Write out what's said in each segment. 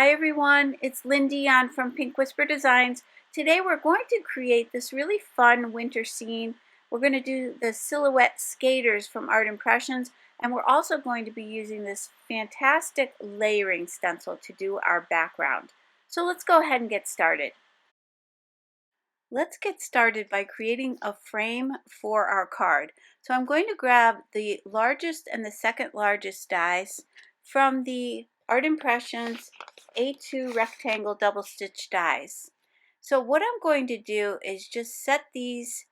Hi everyone, it's Lynn Dion from Pink Whisper Designs. Today we're going to create this really fun winter scene. We're going to do the silhouette skaters from Art Impressions, and we're also going to be using this fantastic layering stencil to do our background. So let's go ahead and get started. Let's get started by creating a frame for our card. So I'm going to grab the largest and the second largest dies from the Art Impressions A2 rectangle double stitch dies. So what I'm going to do is just set these,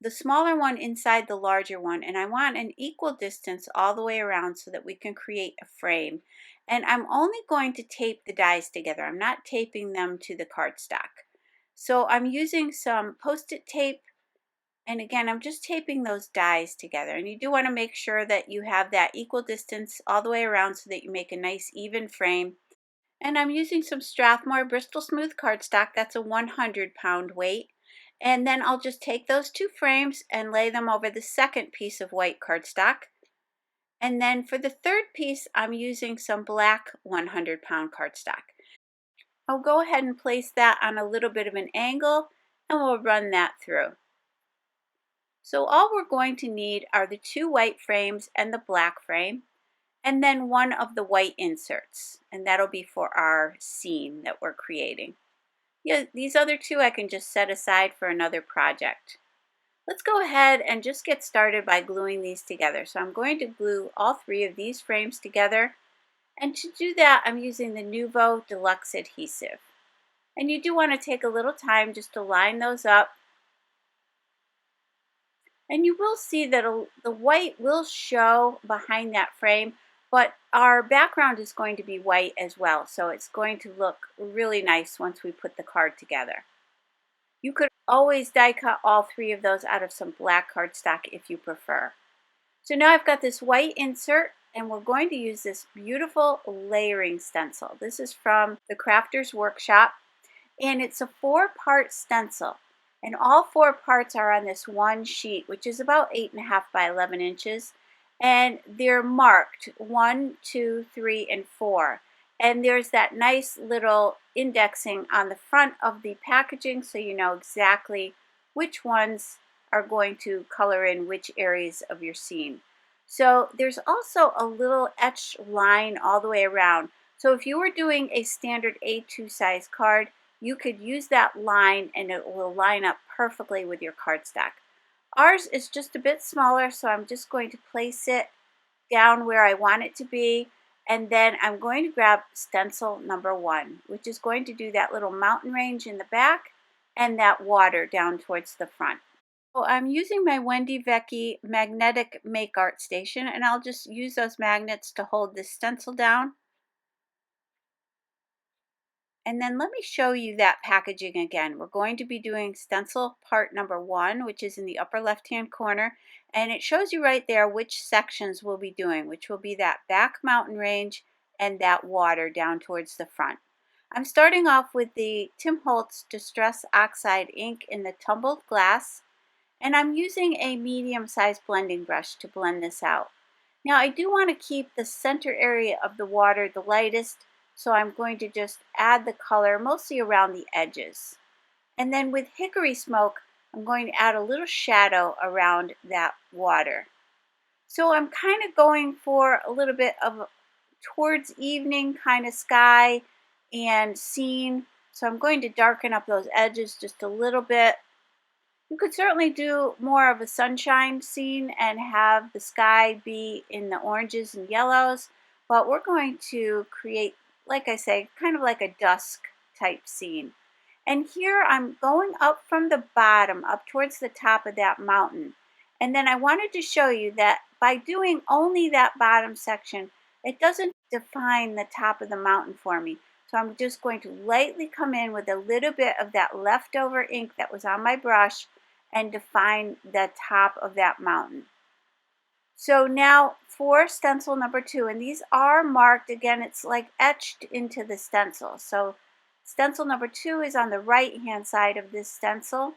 the smaller one inside the larger one, and I want an equal distance all the way around so that we can create a frame. And I'm only going to tape the dies together. I'm not taping them to the cardstock. So I'm using some Post-it tape, and again I'm just taping those dies together, and you do want to make sure that you have that equal distance all the way around so that you make a nice even frame. And I'm using some Strathmore Bristol Smooth cardstock. That's a 100-pound weight. And then I'll just take those two frames and lay them over the second piece of white cardstock. And then for the third piece I'm using some black 100-pound cardstock. I'll go ahead and place that on a little bit of an angle, and we'll run that through. So all we're going to need are the two white frames and the black frame, and then one of the white inserts, and that'll be for our scene that we're creating. Yeah, these other two I can just set aside for another project. Let's go ahead and just get started by gluing these together. So I'm going to glue all three of these frames together. And to do that, I'm using the Nuvo Deluxe adhesive. And you do want to take a little time just to line those up. And you will see that the white will show behind that frame, but our background is going to be white as well. So it's going to look really nice once we put the card together. You could always die cut all three of those out of some black cardstock if you prefer. So now I've got this white insert, and we're going to use this beautiful layering stencil. This is from the Crafter's Workshop, and it's a 4-part stencil. And all 4 parts are on this one sheet, which is about 8.5 by 11 inches. And they're marked 1, 2, 3, and 4. And there's that nice little indexing on the front of the packaging so you know exactly which ones are going to color in which areas of your scene. So there's also a little etched line all the way around. So if you were doing a standard A2 size card, you could use that line and it will line up perfectly with your cardstock. Ours is just a bit smaller, so I'm just going to place it down where I want it to be. And then I'm going to grab stencil number 1, which is going to do that little mountain range in the back and that water down towards the front. So I'm using my Wendy Vecchi magnetic make art station, and I'll just use those magnets to hold this stencil down. And then let me show you that packaging again. We're going to be doing stencil part number 1, which is in the upper left hand corner, and it shows you right there which sections we'll be doing, which will be that back mountain range and that water down towards the front. I'm starting off with the Tim Holtz Distress Oxide ink in the Tumbled glass, and I'm using a medium-sized blending brush to blend this out. Now I do want to keep the center area of the water the lightest, so I'm going to just add the color mostly around the edges. And then with Hickory smoke, I'm going to add a little shadow around that water. So I'm kind of going for a little bit of towards evening kind of sky and scene. So I'm going to darken up those edges just a little bit. You could certainly do more of a sunshine scene and have the sky be in the oranges and yellows, but we're going to create, like I say, kind of like a dusk type scene. And here I'm going up from the bottom up towards the top of that mountain. And then I wanted to show you that by doing only that bottom section, it doesn't define the top of the mountain for me. So I'm just going to lightly come in with a little bit of that leftover ink that was on my brush and define the top of that mountain. So now for stencil number 2, and these are marked, again, it's like etched into the stencil. So stencil number 2 is on the right hand side of this stencil,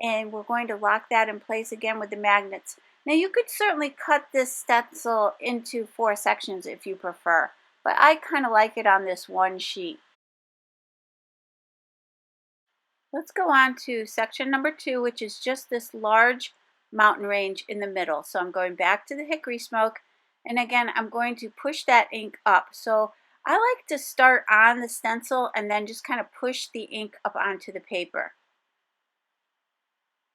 and we're going to lock that in place again with the magnets. Now you could certainly cut this stencil into 4 sections if you prefer, but I kind of like it on this one sheet. Let's go on to section number 2, which is just this large mountain range in the middle. So I'm going back to the hickory smoke, and again I'm going to push that ink up. So I like to start on the stencil and then just kind of push the ink up onto the paper.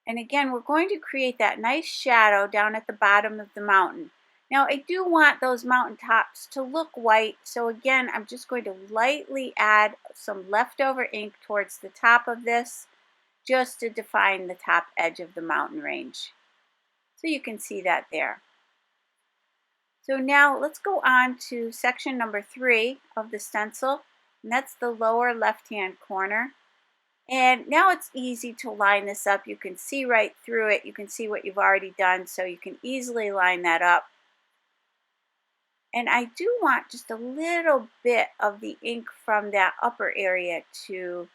And again, we're going to create that nice shadow down at the bottom of the mountain. Now I do want those mountain tops to look white, so again I'm just going to lightly add some leftover ink towards the top of this just to define the top edge of the mountain range. So you can see that there. So now let's go on to section number 3 of the stencil, and that's the lower left hand corner. And now it's easy to line this up. You can see right through it. You can see what you've already done, so you can easily line that up. And I do want just a little bit of the ink from that upper area to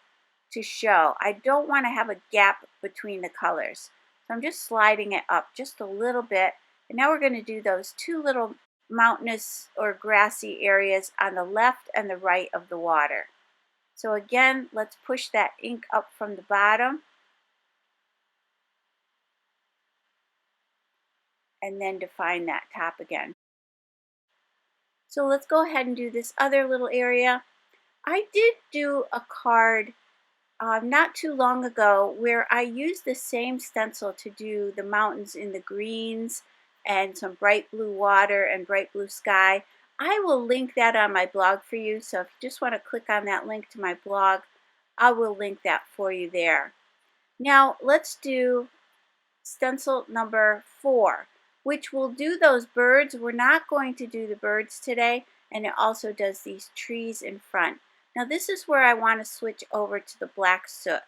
show. I don't want to have a gap between the colors. So I'm just sliding it up just a little bit. And now we're going to do those 2 little mountainous or grassy areas on the left and the right of the water. So again, let's push that ink up from the bottom. And then define that top again. So let's go ahead and do this other little area. I did do a card not too long ago where I used the same stencil to do the mountains in the greens and some bright blue water and bright blue sky. I will link that on my blog for you, so if you just want to click on that link to my blog, I will link that for you there. Now let's do stencil number 4, which will do those birds. We're not going to do the birds today, and it also does these trees in front. Now this is where I want to switch over to the black soot.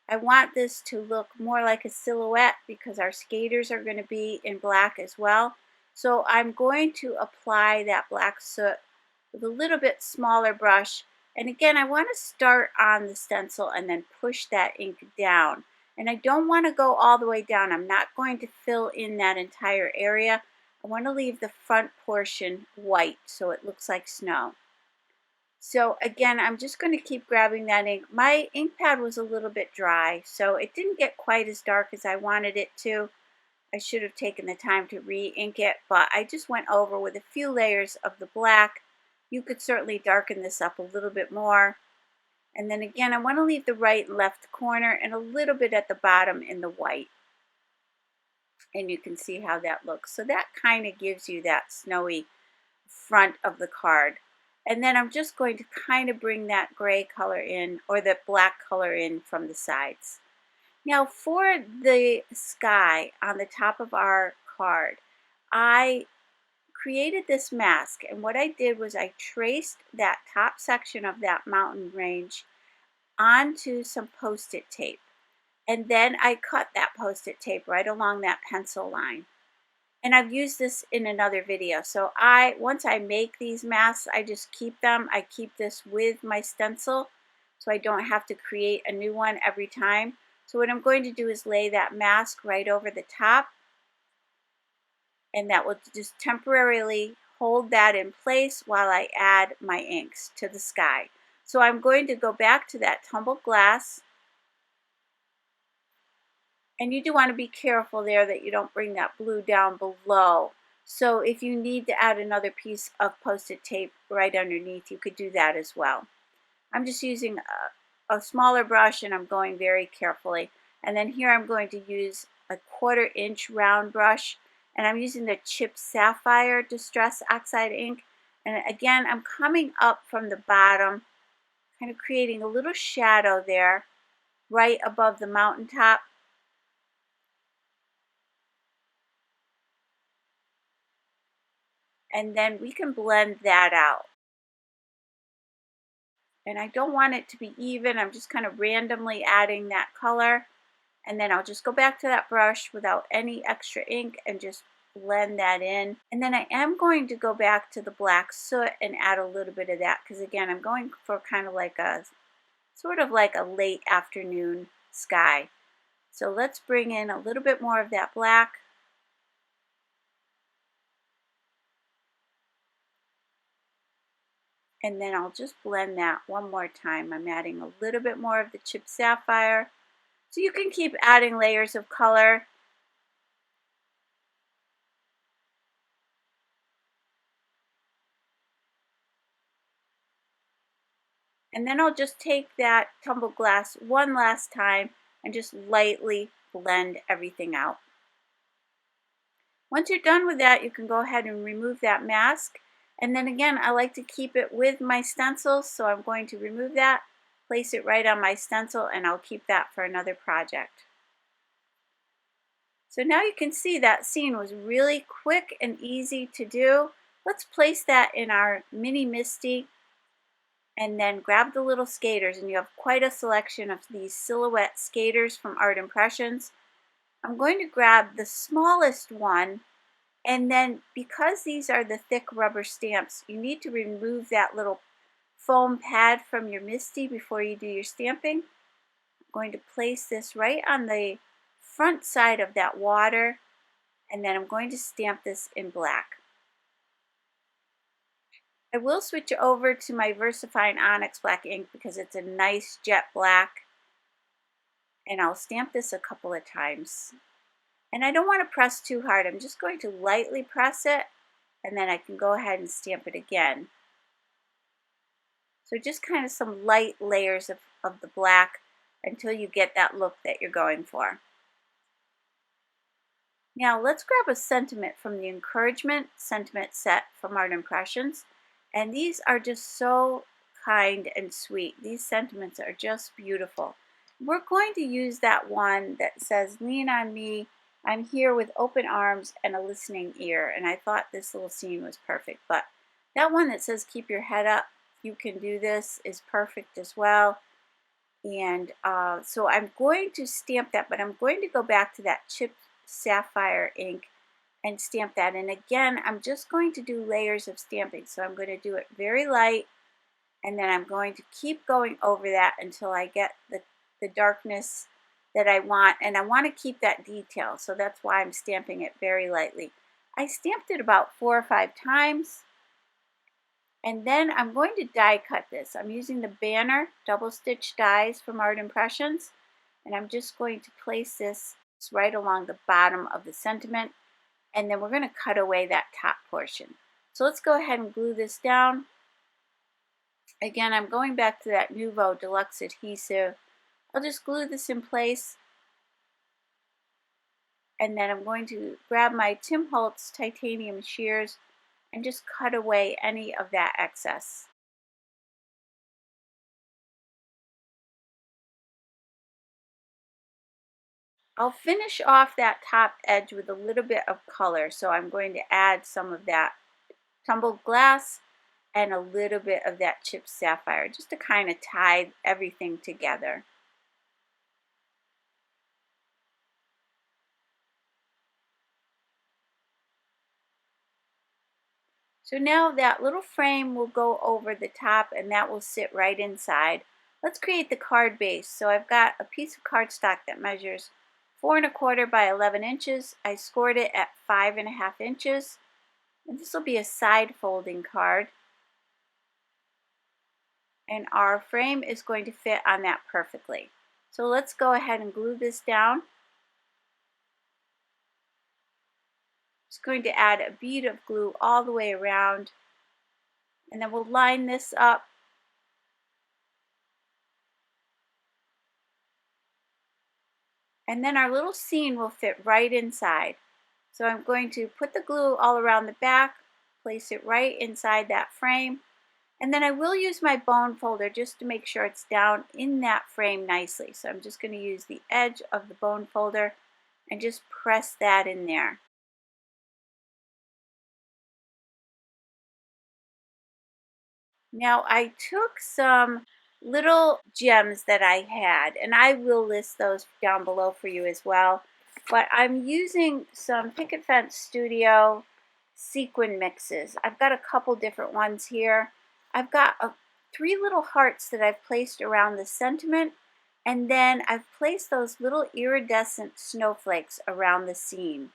I want this to look more like a silhouette because our skaters are going to be in black as well. So I'm going to apply that black soot with a little bit smaller brush. And again, I want to start on the stencil and then push that ink down. And I don't want to go all the way down. I'm not going to fill in that entire area. I want to leave the front portion white so it looks like snow. So again, I'm just going to keep grabbing that ink. My ink pad was a little bit dry, so it didn't get quite as dark as I wanted it to. I should have taken the time to re-ink it, but I just went over with a few layers of the black. You could certainly darken this up a little bit more. And then again, I want to leave the right and left corner and a little bit at the bottom in the white. And you can see how that looks. So that kind of gives you that snowy front of the card. And then I'm just going to kind of bring that gray color in, or the black color in from the sides. Now for the sky on the top of our card, I created this mask, and what I did was I traced that top section of that mountain range onto some post-it tape. And then I cut that post-it tape right along that pencil line. And I've used this in another video. So once I make these masks, I just keep them. I keep this with my stencil so I don't have to create a new one every time. So what I'm going to do is lay that mask right over the top, and that will just temporarily hold that in place while I add my inks to the sky. So I'm going to go back to that tumbled glass. And you do want to be careful there that you don't bring that blue down below. So if you need to add another piece of post-it tape right underneath, you could do that as well. I'm just using a smaller brush, and I'm going very carefully. And then here I'm going to use a 1/4 inch round brush, and I'm using the chipped Sapphire Distress Oxide ink. And again, I'm coming up from the bottom, kind of creating a little shadow there right above the mountaintop. And then we can blend that out. And I don't want it to be even. I'm just kind of randomly adding that color. And then I'll just go back to that brush without any extra ink and just blend that in. And then I am going to go back to the black soot and add a little bit of that, because again, I'm going for kind of like a sort of like a late afternoon sky. So let's bring in a little bit more of that black. And then I'll just blend that one more time. I'm adding a little bit more of the chipped sapphire. So you can keep adding layers of color. And then I'll just take that tumbled glass one last time and just lightly blend everything out. Once you're done with that, you can go ahead and remove that mask. And then again, I like to keep it with my stencils, so I'm going to remove that, place it right on my stencil, and I'll keep that for another project. So now you can see that scene was really quick and easy to do. Let's place that in our mini Misty and then grab the little skaters, and you have quite a selection of these silhouette skaters from Art Impressions. I'm going to grab the smallest one, and then because these are the thick rubber stamps, you need to remove that little foam pad from your Misty before you do your stamping. I'm going to place this right on the front side of that water, and then I'm going to stamp this in black. I will switch over to my VersaFine Onyx black ink because it's a nice jet black, and I'll stamp this a couple of times. And I don't want to press too hard. I'm just going to lightly press it, and then I can go ahead and stamp it again. So just kind of some light layers of the black until you get that look that you're going for. Now let's grab a sentiment from the Encouragement sentiment set from Art Impressions. And these are just so kind and sweet. These sentiments are just beautiful. We're going to use that one that says, "Lean on me, I'm here with open arms and a listening ear." And I thought this little scene was perfect. But that one that says, "Keep your head up, you can do this," is perfect as well. And so I'm going to stamp that, but I'm going to go back to that chipped sapphire ink and stamp that. And again, I'm just going to do layers of stamping. So I'm going to do it very light, and then I'm going to keep going over that until I get the darkness that I want. And I want to keep that detail, so that's why I'm stamping it very lightly. I stamped it about 4 or 5 times. And then I'm going to die cut this. I'm using the Banner double stitch dies from Art Impressions. And I'm just going to place this right along the bottom of the sentiment. And then we're going to cut away that top portion. So let's go ahead and glue this down. Again, I'm going back to that Nuvo Deluxe adhesive. I'll just glue this in place. And then I'm going to grab my Tim Holtz titanium shears and just cut away any of that excess. I'll finish off that top edge with a little bit of color. So I'm going to add some of that tumbled glass and a little bit of that chipped sapphire just to kind of tie everything together. So now that little frame will go over the top, and that will sit right inside. Let's create the card base. So I've got a piece of cardstock that measures 4 1/4 by 11 inches. I scored it at 5 1/2 inches. And this will be a side folding card. And our frame is going to fit on that perfectly. So let's go ahead and glue this down. Just going to add a bead of glue all the way around. And then we'll line this up. And then our little scene will fit right inside. So I'm going to put the glue all around the back, place it right inside that frame. And then I will use my bone folder just to make sure it's down in that frame nicely. So I'm just going to use the edge of the bone folder and just press that in there. Now I took some little gems that I had, and I will list those down below for you as well. But I'm using some Picket Studio sequin mixes. I've got a couple different ones here. I've got 3 little hearts that I've placed around the sentiment, and then I've placed those little iridescent snowflakes around the seam.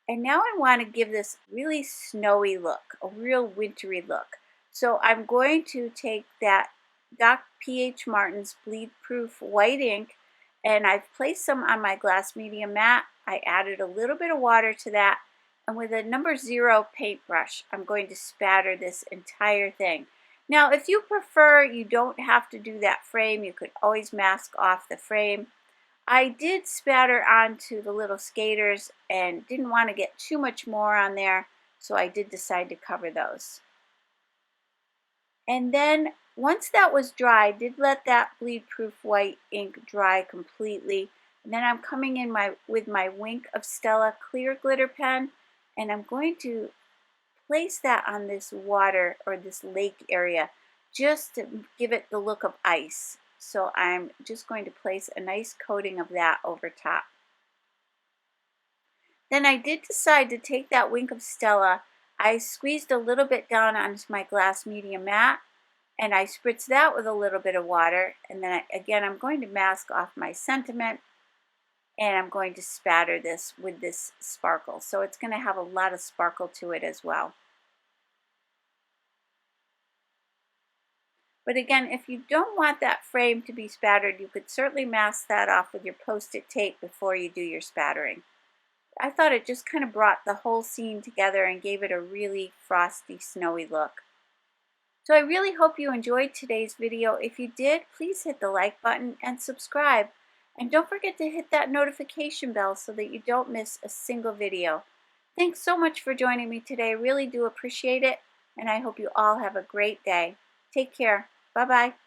And now I want to give this really snowy look, a real wintry look. So I'm going to take that Doc P.H. Martin's bleed proof white ink, and I've placed some on my glass media mat. I added a little bit of water to that, and with a number 0 paintbrush, I'm going to spatter this entire thing. Now, if you prefer, you don't have to do that frame. You could always mask off the frame. I did spatter onto the little skaters and didn't want to get too much more on there, so I did decide to cover those. And then once that was dry, I did let that bleed proof white ink dry completely. And then I'm coming in with my Wink of Stella clear glitter pen, and I'm going to place that on this water or this lake area just to give it the look of ice. So I'm just going to place a nice coating of that over top. Then I did decide to take that Wink of Stella. I squeezed a little bit down onto my glass media mat, and I spritzed that with a little bit of water. And then again, I'm going to mask off my sentiment, and I'm going to spatter this with this sparkle. So it's going to have a lot of sparkle to it as well. But again, if you don't want that frame to be spattered, you could certainly mask that off with your Post-it tape before you do your spattering. I thought it just kind of brought the whole scene together and gave it a really frosty, snowy look. So I really hope you enjoyed today's video. If you did, please hit the like button and subscribe. And don't forget to hit that notification bell so that you don't miss a single video. Thanks so much for joining me today. I really do appreciate it, and I hope you all have a great day. Take care. Bye-bye.